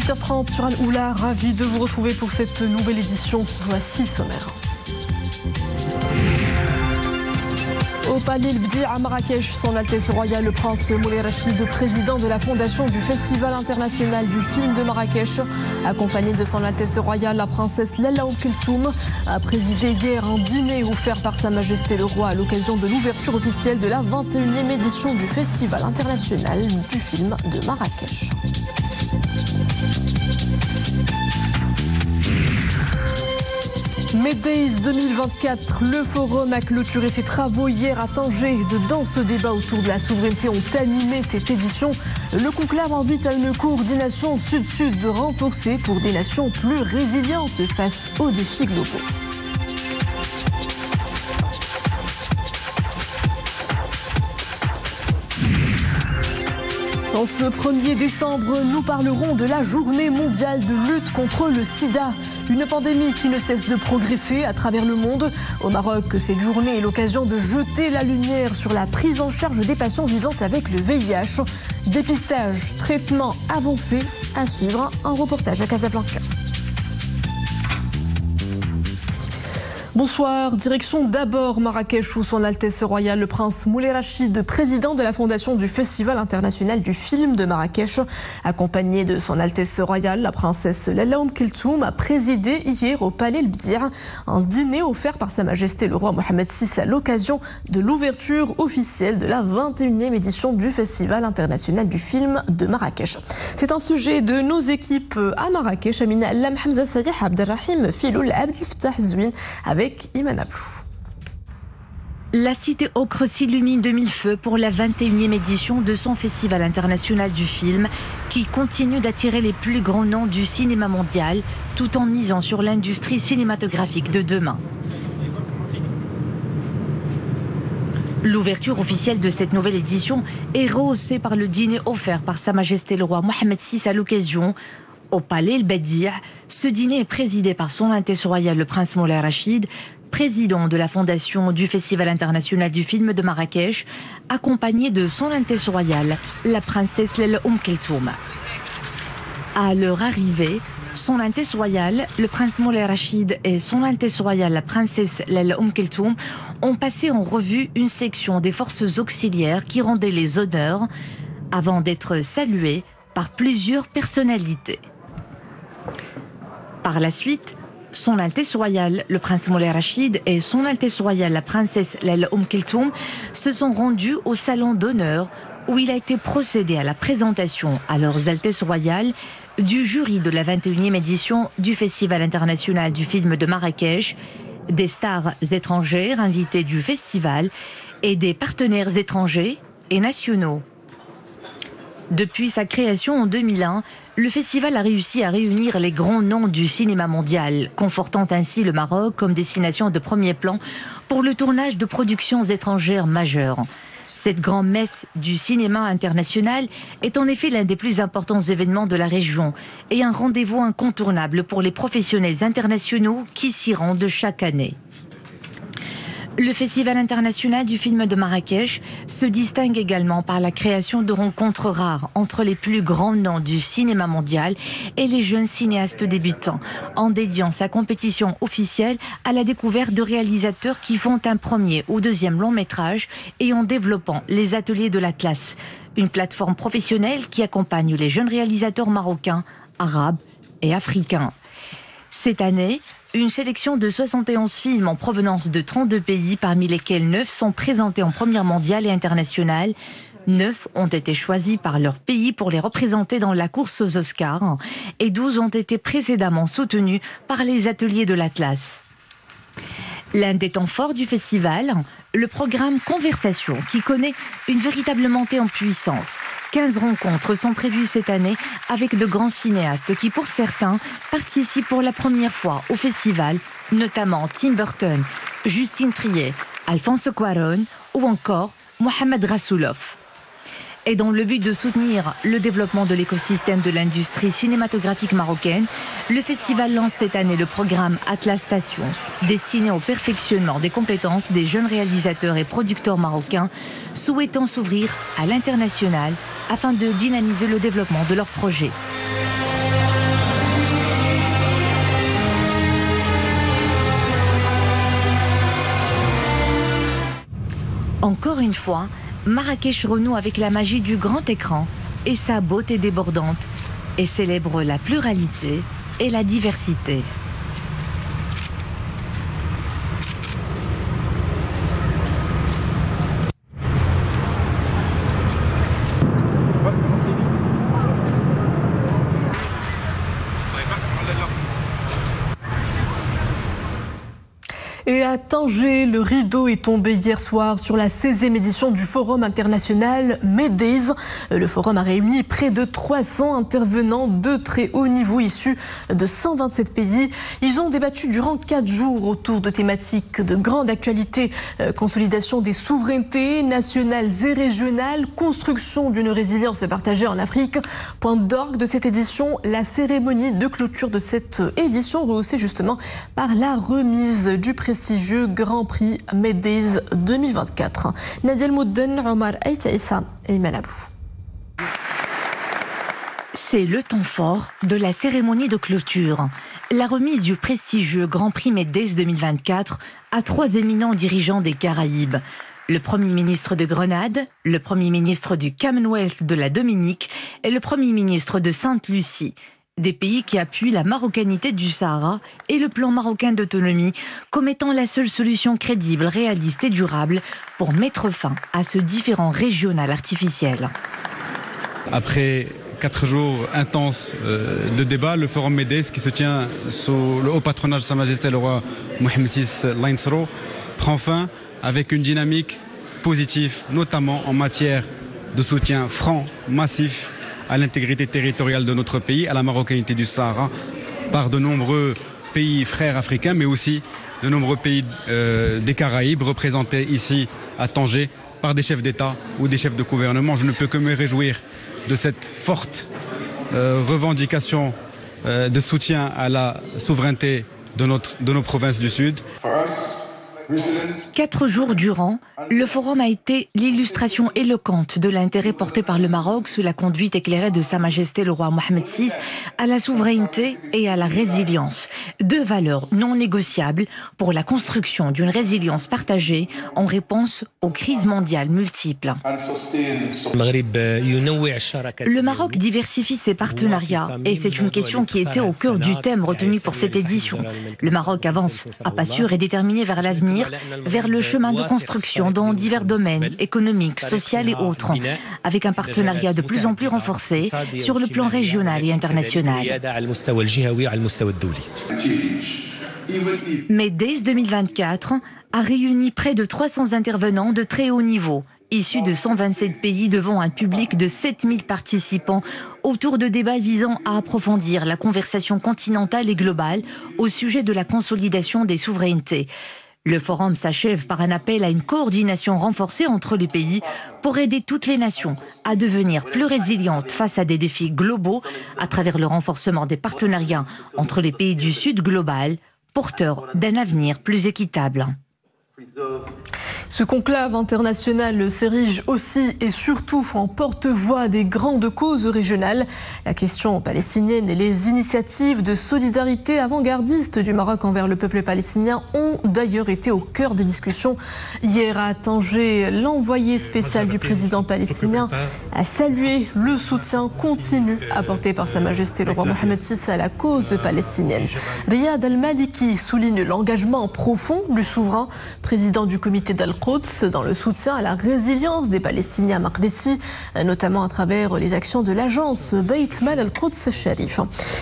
8h30 sur Al-Oula, ravi de vous retrouver pour cette nouvelle édition. Voici le sommaire. Au Palais El Bdi à Marrakech, son Altesse Royale le Prince Moulay Rachid, président de la fondation du Festival international du film de Marrakech, accompagné de son Altesse Royale la princesse Lalla Keltoum, a présidé hier un dîner offert par Sa Majesté le Roi à l'occasion de l'ouverture officielle de la 21e édition du Festival international du film de Marrakech. Meddays 2024, le forum a clôturé ses travaux hier à Tanger. De denses débats autour de la souveraineté ont animé cette édition. Le conclave invite à une coordination sud-sud renforcée pour des nations plus résilientes face aux défis globaux. En ce 1er décembre, nous parlerons de la journée mondiale de lutte contre le sida. Une pandémie qui ne cesse de progresser à travers le monde. Au Maroc, cette journée est l'occasion de jeter la lumière sur la prise en charge des patients vivant avec le VIH. Dépistage, traitement avancé, à suivre. Un reportage à Casablanca. Bonsoir, direction d'abord Marrakech où son Altesse Royale le Prince Moulay Rachid, président de la fondation du Festival international du film de Marrakech, accompagné de son Altesse Royale la princesse Lalla Keltoum, a présidé hier au Palais El Bdi un dîner offert par Sa Majesté le Roi Mohammed VI à l'occasion de l'ouverture officielle de la 21e édition du Festival international du film de Marrakech. C'est un sujet de nos équipes à Marrakech, Amina Allam, Hamza Sadih, Abdelrahim Filoul, Abdel Fattah Zouine, avec Iman Ablou. La cité ocre s'illumine de mille feux pour la 21e édition de son Festival international du film qui continue d'attirer les plus grands noms du cinéma mondial tout en misant sur l'industrie cinématographique de demain. L'ouverture officielle de cette nouvelle édition est rehaussée par le dîner offert par Sa Majesté le Roi Mohammed VI à l'occasion. Au Palais El Bdi, ce dîner est présidé par son Altesse Royale le Prince Moulay Rachid, président de la fondation du Festival international du film de Marrakech, accompagné de son Altesse Royale, la princesse Lalla Keltoum. À leur arrivée, son Altesse Royale, le Prince Moulay Rachid et son Altesse Royale, la princesse Lalla Keltoum, ont passé en revue une section des forces auxiliaires qui rendaient les honneurs avant d'être salués par plusieurs personnalités. Par la suite, son Altesse Royale, le Prince Moulay Rachid et son Altesse Royale, la princesse Lalla Keltoum, se sont rendus au salon d'honneur où il a été procédé à la présentation à leurs Altesses Royales du jury de la 21e édition du Festival international du film de Marrakech, des stars étrangères invitées du festival et des partenaires étrangers et nationaux. Depuis sa création en 2001, le festival a réussi à réunir les grands noms du cinéma mondial, confortant ainsi le Maroc comme destination de premier plan pour le tournage de productions étrangères majeures. Cette grand-messe du cinéma international est en effet l'un des plus importants événements de la région et un rendez-vous incontournable pour les professionnels internationaux qui s'y rendent chaque année. Le Festival international du film de Marrakech se distingue également par la création de rencontres rares entre les plus grands noms du cinéma mondial et les jeunes cinéastes débutants, en dédiant sa compétition officielle à la découverte de réalisateurs qui font un premier ou deuxième long métrage et en développant les ateliers de l'Atlas, une plateforme professionnelle qui accompagne les jeunes réalisateurs marocains, arabes et africains. Cette année, une sélection de 71 films en provenance de 32 pays, parmi lesquels 9 sont présentés en première mondiale et internationale. 9 ont été choisis par leur pays pour les représenter dans la course aux Oscars et 12 ont été précédemment soutenus par les ateliers de l'Atlas. L'un des temps forts du festival, le programme Conversation, qui connaît une véritable montée en puissance. 15 rencontres sont prévues cette année avec de grands cinéastes qui, pour certains, participent pour la première fois au festival, notamment Tim Burton, Justine Triet, Alfonso Cuarón ou encore Mohamed Rassoulov. Et dans le but de soutenir le développement de l'écosystème de l'industrie cinématographique marocaine, le festival lance cette année le programme Atlas Station, destiné au perfectionnement des compétences des jeunes réalisateurs et producteurs marocains souhaitant s'ouvrir à l'international afin de dynamiser le développement de leurs projets. Encore une fois, Marrakech renoue avec la magie du grand écran et sa beauté débordante et célèbre la pluralité et la diversité. Et à Tanger, le rideau est tombé hier soir sur la 16e édition du Forum international Meddays. Le forum a réuni près de 300 intervenants de très haut niveau issus de 127 pays. Ils ont débattu durant 4 jours autour de thématiques de grande actualité, consolidation des souverainetés nationales et régionales, construction d'une résilience partagée en Afrique. Point d'orgue de cette édition, la cérémonie de clôture de cette édition rehaussée justement par la remise du prestigieux Grand Prix Meddays 2024. Nadia El-Moudden, Omar Aïtaïssa et Iman Ablou. C'est le temps fort de la cérémonie de clôture. La remise du prestigieux Grand Prix Meddays 2024 à 3 éminents dirigeants des Caraïbes. Le Premier ministre de Grenade, le Premier ministre du Commonwealth de la Dominique et le Premier ministre de Sainte-Lucie. Des pays qui appuient la marocanité du Sahara et le plan marocain d'autonomie comme étant la seule solution crédible, réaliste et durable pour mettre fin à ce différend régional artificiel. Après 4 jours intenses de débat, le Forum Meddays qui se tient sous le haut patronage de Sa Majesté le roi Mohammed VI Lainsro prend fin avec une dynamique positive, notamment en matière de soutien franc, massif à l'intégrité territoriale de notre pays, à la marocanité du Sahara, par de nombreux pays frères africains, mais aussi de nombreux pays des Caraïbes, représentés ici à Tanger par des chefs d'État ou des chefs de gouvernement. Je ne peux que me réjouir de cette forte revendication de soutien à la souveraineté de nos provinces du Sud. 4 jours durant, le forum a été l'illustration éloquente de l'intérêt porté par le Maroc sous la conduite éclairée de Sa Majesté le roi Mohammed VI à la souveraineté et à la résilience. 2 valeurs non négociables pour la construction d'une résilience partagée en réponse aux crises mondiales multiples. Le Maroc diversifie ses partenariats et c'est une question qui était au cœur du thème retenu pour cette édition. Le Maroc avance à pas sûr et déterminé vers l'avenir, vers le chemin de construction dans divers domaines économiques, sociaux et autres, avec un partenariat de plus en plus renforcé sur le plan régional et international. Meddays 2024 a réuni près de 300 intervenants de très haut niveau, issus de 127 pays devant un public de 7000 participants autour de débats visant à approfondir la conversation continentale et globale au sujet de la consolidation des souverainetés. Le forum s'achève par un appel à une coordination renforcée entre les pays pour aider toutes les nations à devenir plus résilientes face à des défis globaux à travers le renforcement des partenariats entre les pays du Sud global, porteurs d'un avenir plus équitable. Ce conclave international s'érige aussi et surtout en porte-voix des grandes causes régionales. La question palestinienne et les initiatives de solidarité avant-gardistes du Maroc envers le peuple palestinien ont d'ailleurs été au cœur des discussions. Hier à Tanger, l'envoyé spécial du président palestinien a salué le soutien continu apporté par Sa Majesté le roi Mohammed VI à la cause palestinienne. Riyad Al-Maliki souligne l'engagement profond du souverain président du comité d'Al-Quds dans le soutien à la résilience des Palestiniens à Maqdisi, notamment à travers les actions de l'agence Beit Mal Al-Quds Sharif.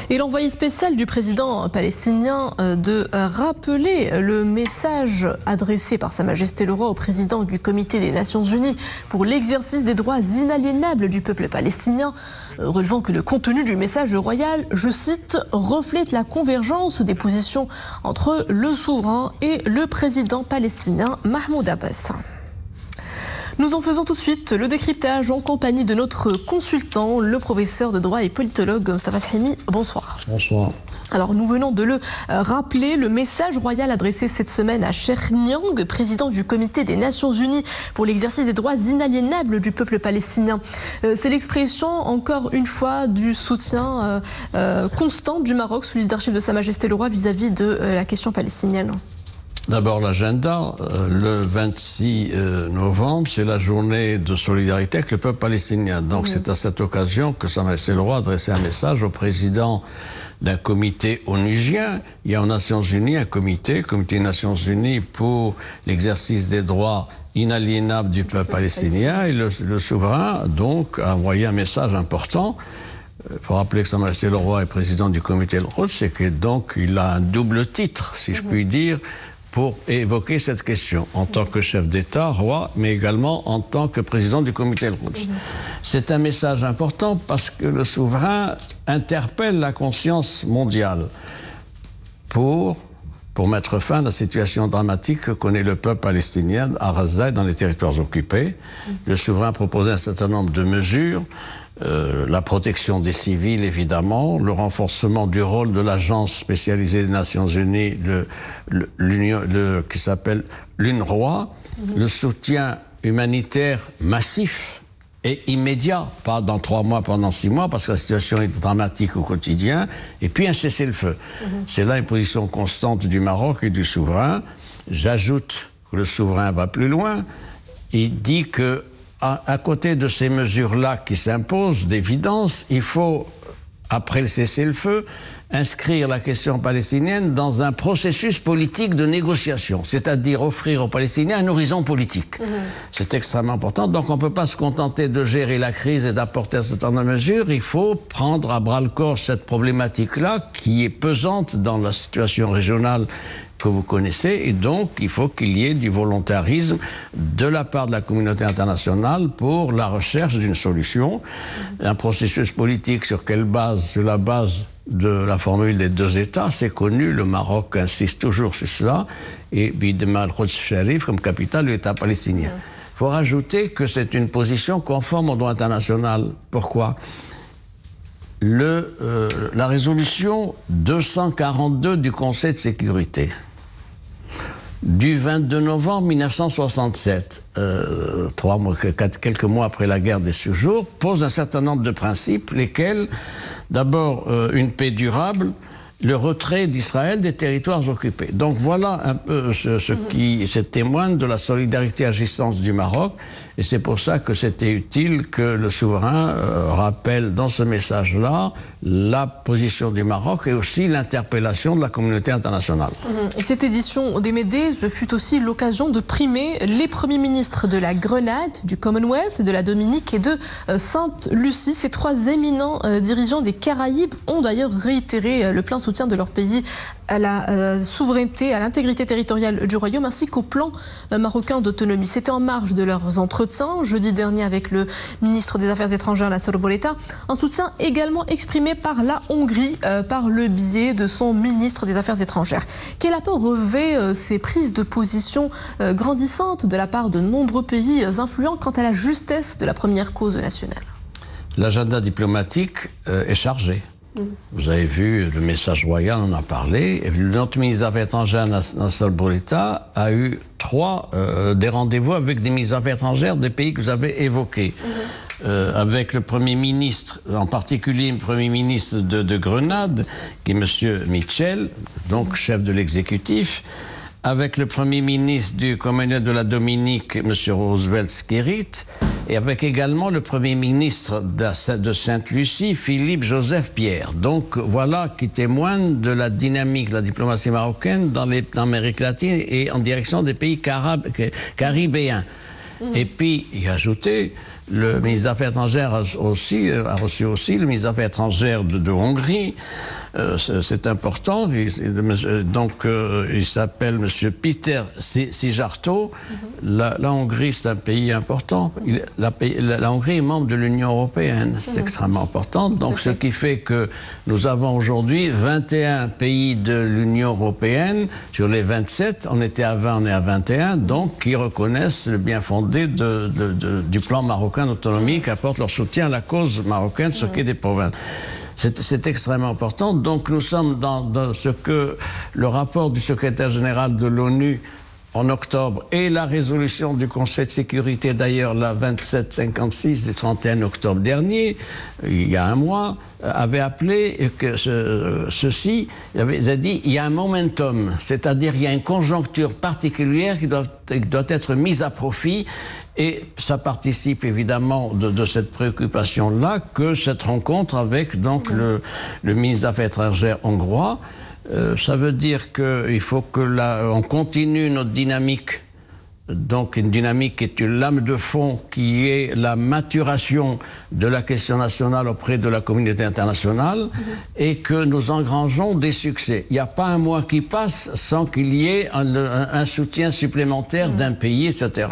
Et l'envoyé spécial du président palestinien de rappeler le message adressé par Sa Majesté le roi au président du comité des Nations Unies pour l'exercice des droits inaliénables du peuple palestinien, relevant que le contenu du message royal, je cite, reflète la convergence des positions entre le souverain et le président palestinien Mahmoud Abbas. Nous en faisons tout de suite le décryptage en compagnie de notre consultant, le professeur de droit et politologue Mostafa Sahimi. Bonsoir. Bonsoir. Alors nous venons de le rappeler, le message royal adressé cette semaine à Cheikh Niang, président du comité des Nations Unies pour l'exercice des droits inaliénables du peuple palestinien. C'est l'expression, encore une fois, du soutien constant du Maroc sous le leadership de Sa Majesté le roi vis-à-vis de la question palestinienne. D'abord l'agenda, le 26 novembre, c'est la journée de solidarité avec le peuple palestinien. Donc c'est à cette occasion que Sa Majesté le Roi a adressé un message au président d'un comité onusien. Il y a aux Nations Unies un comité des Nations Unies pour l'exercice des droits inaliénables du peuple palestinien. Et le souverain, donc, a envoyé un message important. Il faut rappeler que Sa Majesté le Roi est président du comité Al-Quds, c'est que donc il a un double titre, si je puis dire, pour évoquer cette question, en tant que chef d'État, roi, mais également en tant que président du comité Al-Quds. C'est un message important parce que le souverain interpelle la conscience mondiale pour mettre fin à la situation dramatique que connaît le peuple palestinien à Gaza et dans les territoires occupés. Le souverain proposait un certain nombre de mesures. La protection des civils, évidemment, le renforcement du rôle de l'agence spécialisée des Nations Unies, qui s'appelle l'UNRWA, le soutien humanitaire massif et immédiat, pas dans 3 mois, pendant 6 mois, parce que la situation est dramatique au quotidien, et puis un cessez-le-feu. C'est là une position constante du Maroc et du souverain. J'ajoute que le souverain va plus loin. Il dit que à côté de ces mesures-là qui s'imposent d'évidence, il faut, après le cessez-le-feu, inscrire la question palestinienne dans un processus politique de négociation, c'est-à-dire offrir aux Palestiniens un horizon politique. C'est extrêmement important, donc on ne peut pas se contenter de gérer la crise et d'apporter un certain nombre de mesures, il faut prendre à bras-le-corps cette problématique-là qui est pesante dans la situation régionale que vous connaissez, et donc il faut qu'il y ait du volontarisme de la part de la communauté internationale pour la recherche d'une solution. Un processus politique sur quelle base? Sur la base de la formule des 2 États, c'est connu, le Maroc insiste toujours sur cela, et Bidma al-Quds Sharif comme capitale de l'État palestinien. Il faut rajouter que c'est une position conforme au droit international. Pourquoi? La résolution 242 du Conseil de sécurité du 22 novembre 1967, quelques mois après la guerre des 6 jours, pose un certain nombre de principes, lesquels, d'abord, une paix durable, le retrait d'Israël des territoires occupés. Donc voilà un peu ce qui témoigne de la solidarité agissante du Maroc, et c'est pour ça que c'était utile que le souverain rappelle dans ce message-là la position du Maroc et aussi l'interpellation de la communauté internationale. Et cette édition des Médées fut aussi l'occasion de primer les premiers ministres de la Grenade, du Commonwealth, de la Dominique et de Sainte-Lucie. Ces 3 éminents dirigeants des Caraïbes ont d'ailleurs réitéré le plein soutien de leur pays à la souveraineté, à l'intégrité territoriale du royaume, ainsi qu'au plan marocain d'autonomie. C'était en marge de leurs entretiens, jeudi dernier avec le ministre des Affaires étrangères, Nasser Bourita. Un soutien également exprimé par la Hongrie, par le biais de son ministre des Affaires étrangères. Quel apport revêt ces prises de position grandissantes de la part de nombreux pays influents quant à la justesse de la première cause nationale? L'agenda diplomatique est chargé. Vous avez vu le message royal, on en a parlé. Et notre ministre des Affaires étrangères, Nasser Bourita, a eu des rendez-vous avec des ministres des Affaires étrangères des pays que vous avez évoqués. Avec le Premier ministre, en particulier le Premier ministre de Grenade, qui est M. Mitchell, donc chef de l'exécutif, avec le Premier ministre du Commonwealth de la Dominique, M. Roosevelt Skerrit, et avec également le Premier ministre de Sainte-Lucie, Philippe Joseph Pierre. Donc voilà qui témoigne de la dynamique de la diplomatie marocaine dans l'Amérique latine et en direction des pays caribéens. Et puis, il a ajouté, le ministre des Affaires étrangères a reçu aussi le ministre des Affaires étrangères de Hongrie. C'est important. Donc, il s'appelle M. Peter Szijjártó. La Hongrie, c'est un pays important. La Hongrie est membre de l'Union européenne. C'est extrêmement important. Donc, ce qui fait que nous avons aujourd'hui 21 pays de l'Union européenne. Sur les 27, on était à 20, on est à 21. Donc, qui reconnaissent le bien fondé du plan marocain d'autonomie, qui apporte leur soutien à la cause marocaine, ce qui est des provinces. C'est extrêmement important. Donc nous sommes dans ce que le rapport du secrétaire général de l'ONU en octobre, et la résolution du Conseil de sécurité, d'ailleurs la 2756 du 31 octobre dernier, il y a un mois, avait appelé que ceci, il a dit il y a un momentum, c'est-à-dire il y a une conjoncture particulière qui doit être mise à profit. Et ça participe évidemment de cette préoccupation-là que cette rencontre avec donc le ministre des Affaires étrangères hongrois. Ça veut dire qu'il faut on continue notre dynamique. Donc une dynamique qui est une lame de fond, qui est la maturation de la question nationale auprès de la communauté internationale, et que nous engrangeons des succès. Il n'y a pas un mois qui passe sans qu'il y ait un soutien supplémentaire d'un pays, etc.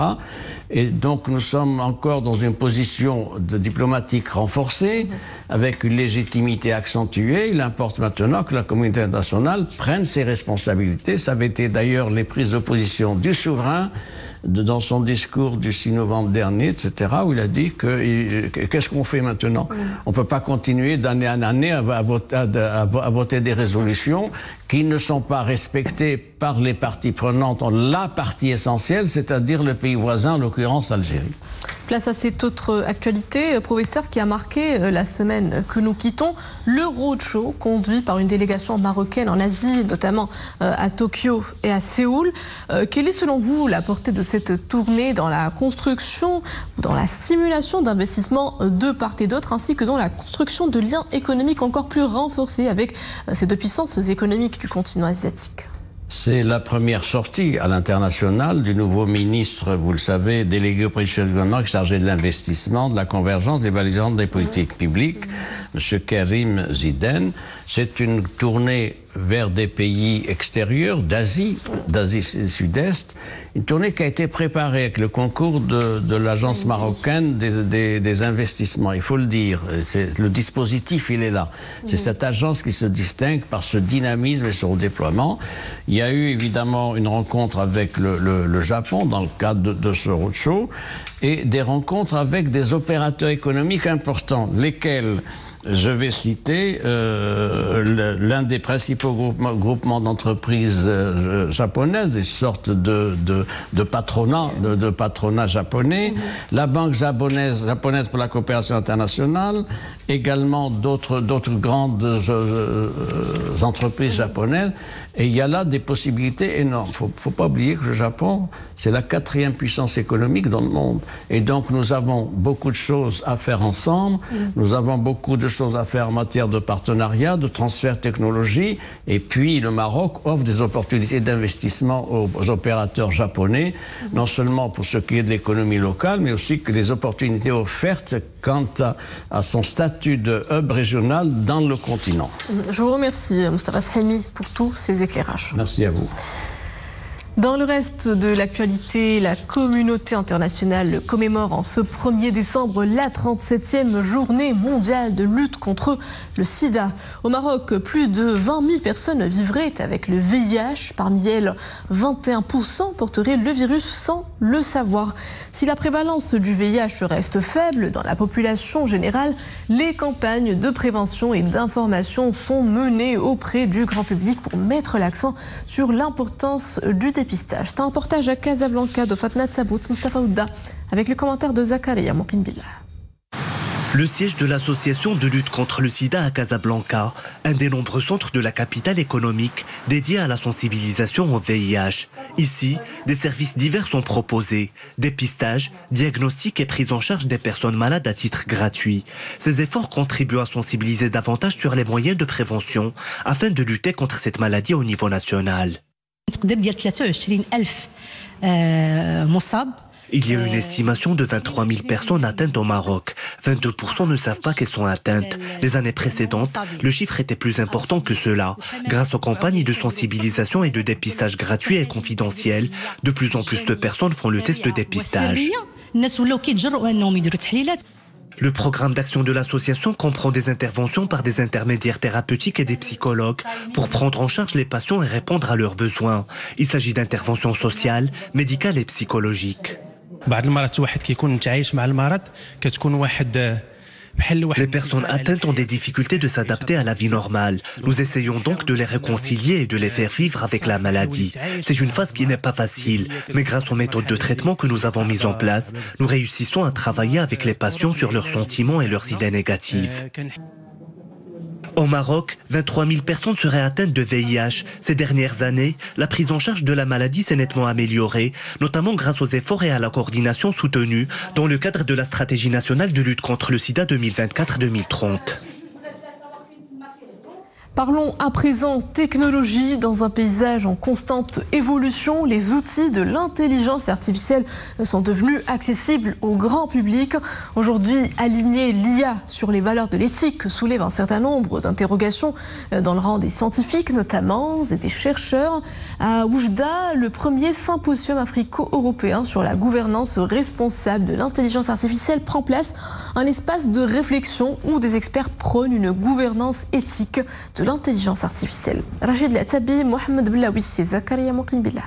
Et donc nous sommes encore dans une position diplomatique renforcée, avec une légitimité accentuée. Il importe maintenant que la communauté internationale prenne ses responsabilités. Ça avait été d'ailleurs les prises de position du souverain dans son discours du 6 novembre dernier, etc., où il a dit qu'est-ce qu'on fait maintenant? On ne peut pas continuer d'année en année à voter des résolutions qui ne sont pas respectées par les parties prenantes, la partie essentielle, c'est-à-dire le pays voisin, en l'occurrence l'Algérie. Place à cette autre actualité, professeur, qui a marqué la semaine que nous quittons, le roadshow conduit par une délégation marocaine en Asie, notamment à Tokyo et à Séoul. Quelle est selon vous la portée de cette tournée dans la construction, dans la stimulation d'investissements de part et d'autre, ainsi que dans la construction de liens économiques encore plus renforcés avec ces deux puissances économiques du continent asiatique? C'est la première sortie à l'international du nouveau ministre, vous le savez, délégué auprès du chef du gouvernement, chargé de l'investissement, de la convergence, des l'évaluation des politiques publiques, M. Karim Ziden. C'est une tournée vers des pays extérieurs, d'Asie Sud-Est, une tournée qui a été préparée avec le concours de l'agence marocaine des investissements, il faut le dire. Le dispositif, il est là. C'est cette agence qui se distingue par ce dynamisme et son déploiement. Il y a eu évidemment une rencontre avec le Japon dans le cadre de ce roadshow, et des rencontres avec des opérateurs économiques importants, lesquels... Je vais citer l'un des principaux groupements d'entreprises japonaises, une sorte de patronat japonais, la Banque japonaise pour la coopération internationale, également d'autres grandes entreprises japonaises. Et il y a là des possibilités énormes. Faut pas oublier que le Japon, c'est la 4e puissance économique dans le monde. Et donc nous avons beaucoup de choses à faire ensemble. Nous avons beaucoup de choses à faire en matière de partenariat, de transfert de technologie. Et puis le Maroc offre des opportunités d'investissement aux opérateurs japonais, non seulement pour ce qui est de l'économie locale, mais aussi que les opportunités offertes quant à son statut de hub régional dans le continent. Je vous remercie, Moustapha Sahimi, pour tous ces éclairages. Merci à vous. Dans le reste de l'actualité, la communauté internationale commémore en ce 1er décembre la 37e journée mondiale de lutte contre le sida. Au Maroc, plus de 20 000 personnes vivraient avec le VIH. Parmi elles, 21% porteraient le virus sans le savoir. Si la prévalence du VIH reste faible dans la population générale, les campagnes de prévention et d'information sont menées auprès du grand public pour mettre l'accent sur l'importance du dépistage. C'est un reportage à Casablanca de Fatnat Sabout, Mustafa Ouda, avec les commentaires de Zakaria Mokin Billah. Le siège de l'association de lutte contre le sida à Casablanca, un des nombreux centres de la capitale économique dédiés à la sensibilisation au VIH. Ici, des services divers sont proposés. Dépistage, diagnostic et prise en charge des personnes malades à titre gratuit. Ces efforts contribuent à sensibiliser davantage sur les moyens de prévention afin de lutter contre cette maladie au niveau national. Il y a une estimation de 23 000 personnes atteintes au Maroc. 22% ne savent pas qu'elles sont atteintes. Les années précédentes, le chiffre était plus important que cela. Grâce aux campagnes de sensibilisation et de dépistage gratuit et confidentiel, de plus en plus de personnes font le test de dépistage. Le programme d'action de l'association comprend des interventions par des intermédiaires thérapeutiques et des psychologues pour prendre en charge les patients et répondre à leurs besoins. Il s'agit d'interventions sociales, médicales et psychologiques. Les personnes atteintes ont des difficultés de s'adapter à la vie normale. Nous essayons donc de les réconcilier et de les faire vivre avec la maladie. C'est une phase qui n'est pas facile, mais grâce aux méthodes de traitement que nous avons mises en place, nous réussissons à travailler avec les patients sur leurs sentiments et leurs idées négatives. Au Maroc, 23 000 personnes seraient atteintes de VIH. Ces dernières années, la prise en charge de la maladie s'est nettement améliorée, notamment grâce aux efforts et à la coordination soutenue dans le cadre de la stratégie nationale de lutte contre le sida 2024-2030. Parlons à présent technologie. Dans un paysage en constante évolution, les outils de l'intelligence artificielle sont devenus accessibles au grand public. Aujourd'hui, aligner l'IA sur les valeurs de l'éthique soulève un certain nombre d'interrogations dans le rang des scientifiques notamment et des chercheurs. À Oujda, le premier symposium africo-européen sur la gouvernance responsable de l'intelligence artificielle prend place, un espace de réflexion où des experts prônent une gouvernance éthique de l'intelligence artificielle. Rachid Latabi, Mohamed Blaoui et Zakaria Moqim Billah.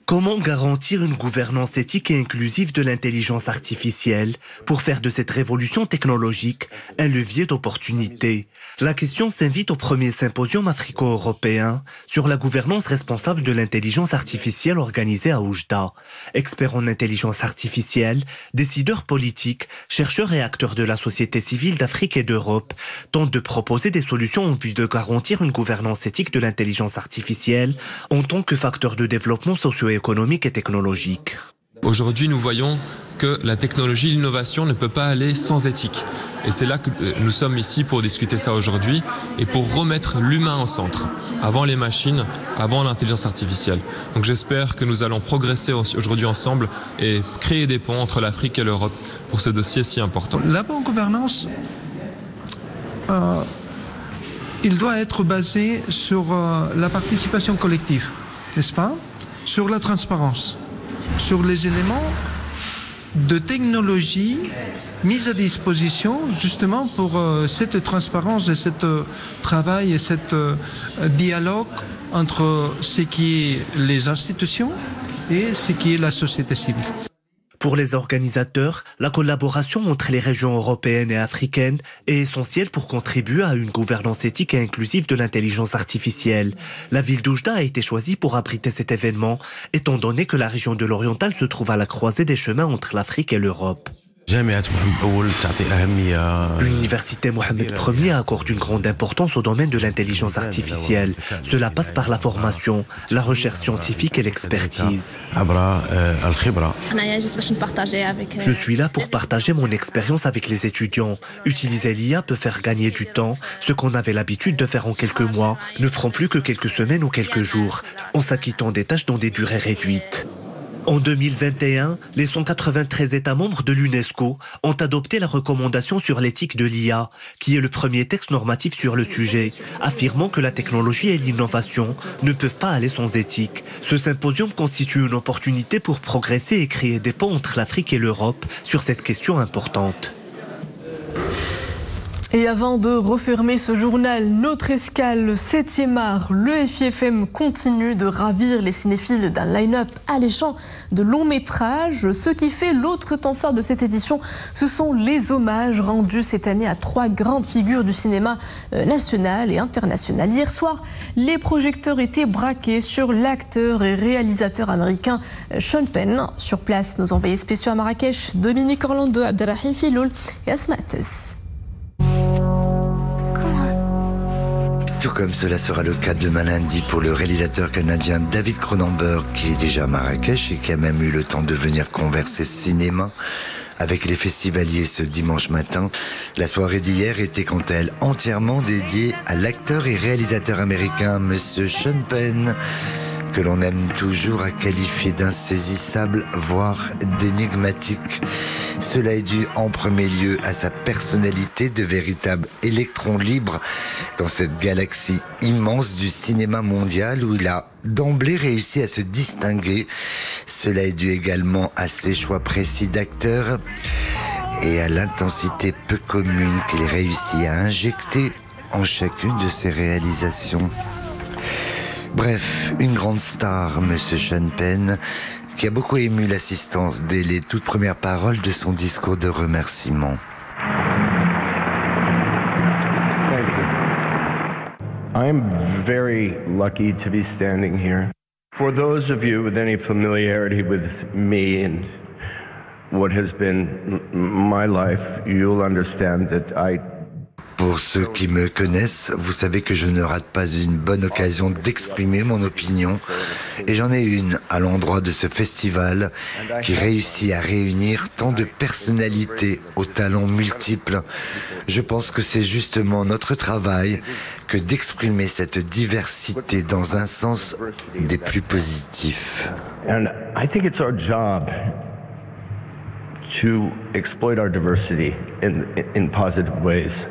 Comment garantir une gouvernance éthique et inclusive de l'intelligence artificielle pour faire de cette révolution technologique un levier d'opportunité? La question s'invite au premier symposium africo-européen sur la gouvernance responsable de l'intelligence artificielle organisé à Oujda. Experts en intelligence artificielle, décideurs politiques, chercheurs et acteurs de la société civile d'Afrique et d'Europe tentent de proposer des solutions en vue de garantir une gouvernance éthique de l'intelligence artificielle en tant que facteur de développement socio-économique et technologique. Aujourd'hui, nous voyons que la technologie, l'innovation ne peut pas aller sans éthique. Et c'est là que nous sommes ici pour discuter ça aujourd'hui et pour remettre l'humain au centre, avant les machines, avant l'intelligence artificielle. Donc j'espère que nous allons progresser aujourd'hui ensemble et créer des ponts entre l'Afrique et l'Europe pour ce dossier si important. La bonne gouvernance, il doit être basé sur la participation collective, n'est-ce pas ? Sur la transparence, sur les éléments de technologie mis à disposition justement pour cette transparence et ce travail et ce dialogue entre ce qui est les institutions et ce qui est la société civile. Pour les organisateurs, la collaboration entre les régions européennes et africaines est essentielle pour contribuer à une gouvernance éthique et inclusive de l'intelligence artificielle. La ville d'Oujda a été choisie pour abriter cet événement, étant donné que la région de l'Oriental se trouve à la croisée des chemins entre l'Afrique et l'Europe. L'université Mohamed Ier accorde une grande importance au domaine de l'intelligence artificielle. Cela passe par la formation, la recherche scientifique et l'expertise. Je suis là pour partager mon expérience avec les étudiants. Utiliser l'IA peut faire gagner du temps. Ce qu'on avait l'habitude de faire en quelques mois ne prend plus que quelques semaines ou quelques jours, en s'acquittant des tâches dans des durées réduites. En 2021, les 193 États membres de l'UNESCO ont adopté la recommandation sur l'éthique de l'IA, qui est le premier texte normatif sur le sujet, affirmant que la technologie et l'innovation ne peuvent pas aller sans éthique. Ce symposium constitue une opportunité pour progresser et créer des ponts entre l'Afrique et l'Europe sur cette question importante. Et avant de refermer ce journal, notre escale, le 7e art, le FIFM continue de ravir les cinéphiles d'un line-up alléchant de longs métrages. Ce qui fait l'autre temps fort de cette édition, ce sont les hommages rendus cette année à 3 grandes figures du cinéma national et international. Hier soir, les projecteurs étaient braqués sur l'acteur et réalisateur américain Sean Penn. Sur place, nos envoyés spéciaux à Marrakech, Dominique Orlando, Abdelrahim Filoul et Asma Tess. Tout comme cela sera le cas demain lundi pour le réalisateur canadien David Cronenberg, qui est déjà à Marrakech et qui a même eu le temps de venir converser cinéma avec les festivaliers ce dimanche matin. La soirée d'hier était quant à elle entièrement dédiée à l'acteur et réalisateur américain Monsieur Sean Penn, que l'on aime toujours à qualifier d'insaisissable, voire d'énigmatique. Cela est dû en premier lieu à sa personnalité de véritable électron libre dans cette galaxie immense du cinéma mondial où il a d'emblée réussi à se distinguer. Cela est dû également à ses choix précis d'acteurs et à l'intensité peu commune qu'il réussit à injecter en chacune de ses réalisations. Bref, une grande star, Monsieur Sean Penn, qui a beaucoup ému l'assistance dès les toutes premières paroles de son discours de remerciement. I'm very lucky to be standing here. For those of you with any familiarity with me and what has been my life, you'll understand that Pour ceux qui me connaissent, vous savez que je ne rate pas une bonne occasion d'exprimer mon opinion. Et j'en ai une à l'endroit de ce festival qui réussit à réunir tant de personnalités aux talents multiples. Je pense que c'est justement notre travail que d'exprimer cette diversité dans un sens des plus positifs. And I think it's our job to exploit our diversity in positive ways.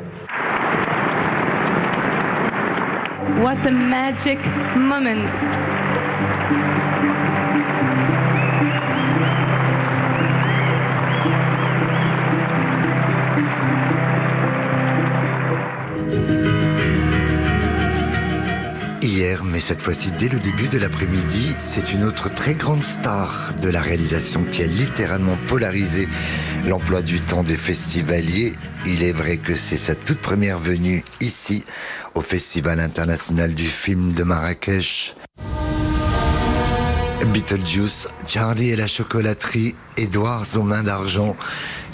What a magic moment. Hier, mais cette fois-ci dès le début de l'après-midi, c'est une autre très grande star de la réalisation qui a littéralement polarisé l'emploi du temps des festivaliers. Il est vrai que c'est sa toute première venue ici, au Festival international du film de Marrakech. Beetlejuice, Charlie et la chocolaterie, Edwards aux mains d'argent.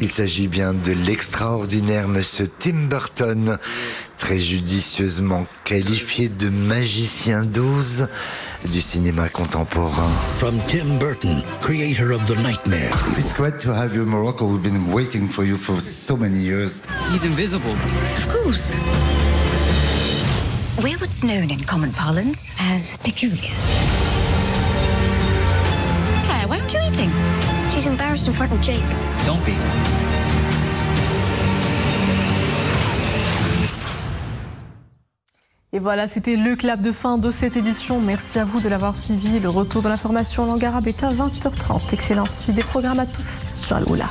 Il s'agit bien de l'extraordinaire Monsieur Tim Burton, très judicieusement qualifié de magicien d'Oz du cinéma contemporain. From Tim Burton, creator of The Nightmare. It's great to have you in Morocco. We've been waiting for you for so many years. He's invisible. Of course. We're what's known in common parlance as peculiar. Claire, why aren't you eating? She's embarrassed in front of Jake. Don't be. Et voilà, c'était le clap de fin de cette édition. Merci à vous de l'avoir suivi. Le retour de l'information en langue arabe est à 20h30. Excellente suite des programmes à tous sur Al-Oula.